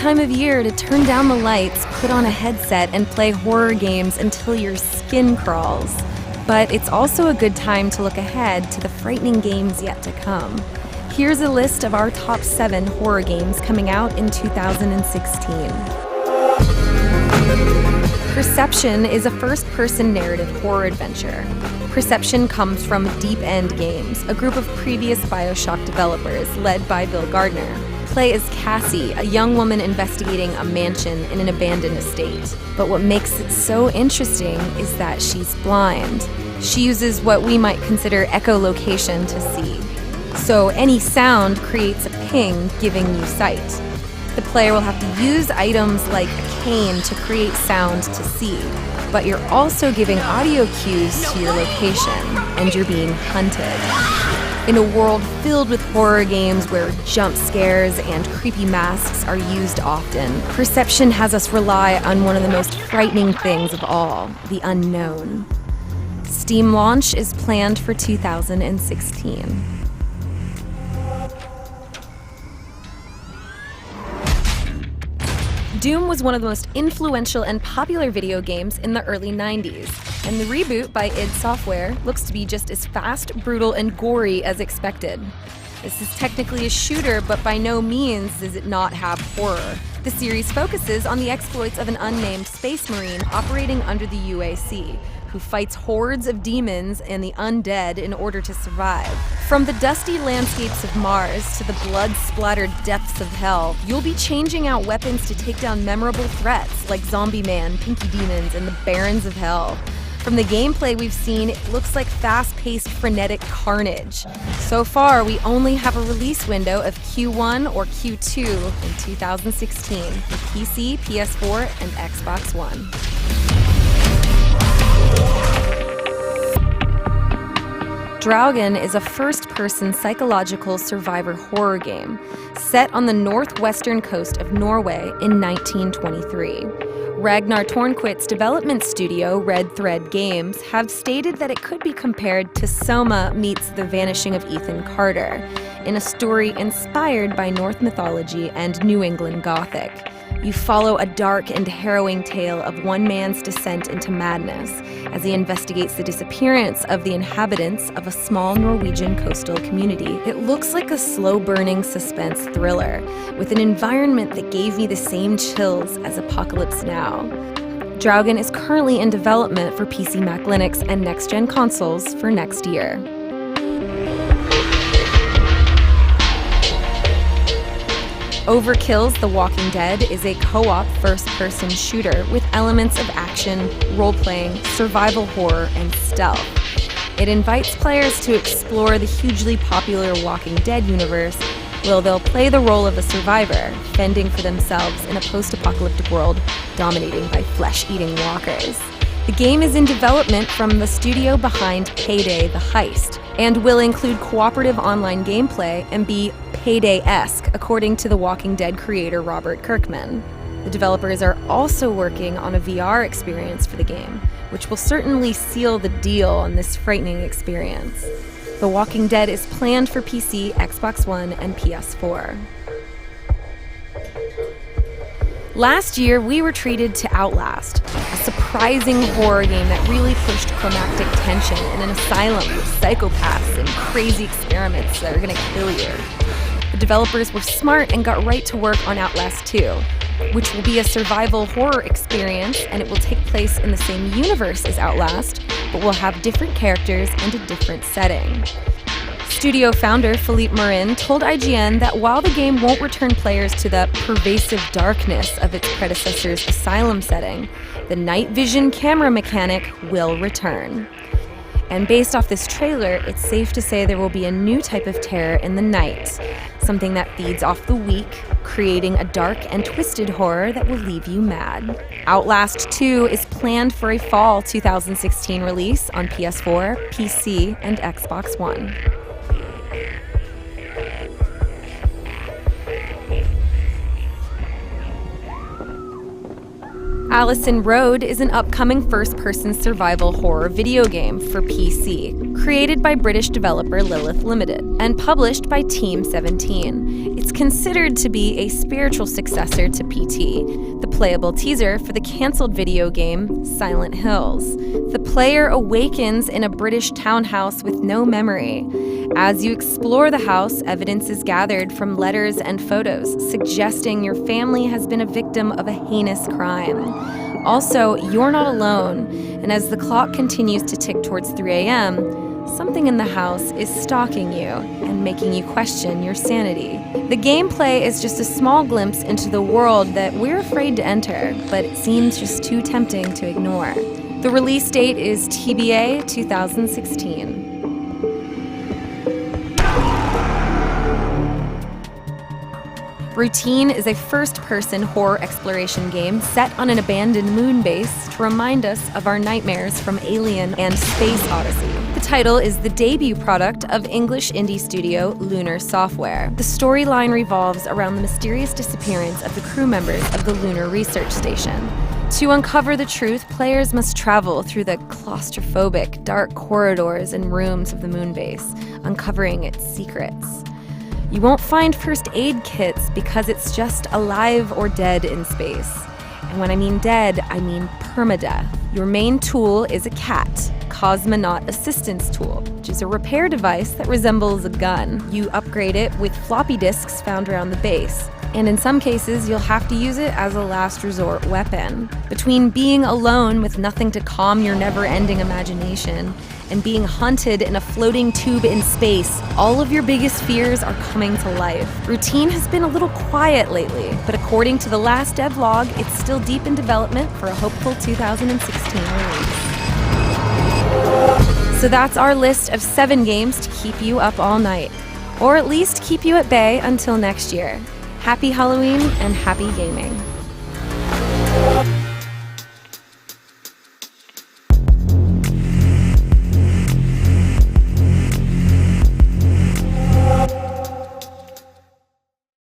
time of year to turn down the lights, put on a headset, and play horror games until your skin crawls. But it's also a good time to look ahead to the frightening games yet to come. Here's a list of our top 7 horror games coming out in 2016. Perception is a first-person narrative horror adventure. Perception comes from Deep End Games, a group of previous BioShock developers led by Bill Gardner. Play as Cassie, a young woman investigating a mansion in an abandoned estate. But what makes it so interesting is that she's blind. She uses what we might consider echolocation to see. So any sound creates a ping, giving you sight. The player will have to use items like a cane to create sound to see, but you're also giving audio cues to your location, and you're being hunted. In a world filled with horror games where jump scares and creepy masks are used often, Perception has us rely on one of the most frightening things of all, the unknown. Steam launch is planned for 2016. Doom was one of the most influential and popular video games in the early 90s, and the reboot by id Software looks to be just as fast, brutal, and gory as expected. This is technically a shooter, but by no means does it not have horror. The series focuses on the exploits of an unnamed space marine operating under the UAC, who fights hordes of demons and the undead in order to survive. From the dusty landscapes of Mars to the blood-splattered depths of hell, you'll be changing out weapons to take down memorable threats like Zombie Man, Pinky Demons, and the Barons of Hell. From the gameplay we've seen, it looks like fast-paced, frenetic carnage. So far, we only have a release window of Q1 or Q2 in 2016 for PC, PS4, and Xbox One. Draugen is a first-person psychological survivor horror game set on the northwestern coast of Norway in 1923. Ragnar Tornquist's development studio, Red Thread Games, have stated that it could be compared to Soma meets The Vanishing of Ethan Carter, in a story inspired by Norse mythology and New England Gothic. You follow a dark and harrowing tale of one man's descent into madness as he investigates the disappearance of the inhabitants of a small Norwegian coastal community. It looks like a slow-burning suspense thriller with an environment that gave me the same chills as Apocalypse Now. Draugen is currently in development for PC, Mac, Linux, and next-gen consoles for next year. Overkill's The Walking Dead is a co-op first-person shooter with elements of action, role-playing, survival horror, and stealth. It invites players to explore the hugely popular Walking Dead universe, where they'll play the role of a survivor, fending for themselves in a post-apocalyptic world dominated by flesh-eating walkers. The game is in development from the studio behind Payday: The Heist, and will include cooperative online gameplay and be Payday-esque, according to The Walking Dead creator Robert Kirkman. The developers are also working on a VR experience for the game, which will certainly seal the deal on this frightening experience. The Walking Dead is planned for PC, Xbox One, and PS4. Last year, we were treated to Outlast, a surprising horror game that really pushed climactic tension in an asylum with psychopaths and crazy experiments that are gonna kill you. The developers were smart and got right to work on Outlast 2, which will be a survival horror experience, and it will take place in the same universe as Outlast, but will have different characters and a different setting. Studio founder Philippe Marin told IGN that while the game won't return players to the pervasive darkness of its predecessor's asylum setting, the night vision camera mechanic will return. And based off this trailer, it's safe to say there will be a new type of terror in the night, something that feeds off the weak, creating a dark and twisted horror that will leave you mad. Outlast 2 is planned for a fall 2016 release on PS4, PC, and Xbox One. Allison Road is an upcoming first-person survival horror video game for PC, created by British developer Lilith Limited, and published by Team 17. It's It's considered to be a spiritual successor to PT, the playable teaser for the canceled video game Silent Hills. The player awakens in a British townhouse with no memory. As you explore the house, evidence is gathered from letters and photos, suggesting your family has been a victim of a heinous crime. Also, you're not alone, and as the clock continues to tick towards 3 a.m., something in the house is stalking you and making you question your sanity. The gameplay is just a small glimpse into the world that we're afraid to enter, but it seems just too tempting to ignore. The release date is TBA 2016. Routine is a first-person horror exploration game set on an abandoned moon base to remind us of our nightmares from Alien and Space Odyssey. The title is the debut product of English indie studio Lunar Software. The storyline revolves around the mysterious disappearance of the crew members of the Lunar Research Station. To uncover the truth, players must travel through the claustrophobic, dark corridors and rooms of the moon base, uncovering its secrets. You won't find first aid kits because it's just alive or dead in space. And when I mean dead, I mean permadeath. Your main tool is a CAT, Cosmonaut Assistance Tool, which is a repair device that resembles a gun. You upgrade it with floppy disks found around the base. And in some cases, you'll have to use it as a last resort weapon. Between being alone with nothing to calm your never-ending imagination and being hunted in a floating tube in space, all of your biggest fears are coming to life. Routine has been a little quiet lately, but according to the last devlog, it's still deep in development for a hopeful 2016 release. So that's our list of 7 games to keep you up all night, or at least keep you at bay until next year. Happy Halloween and happy gaming.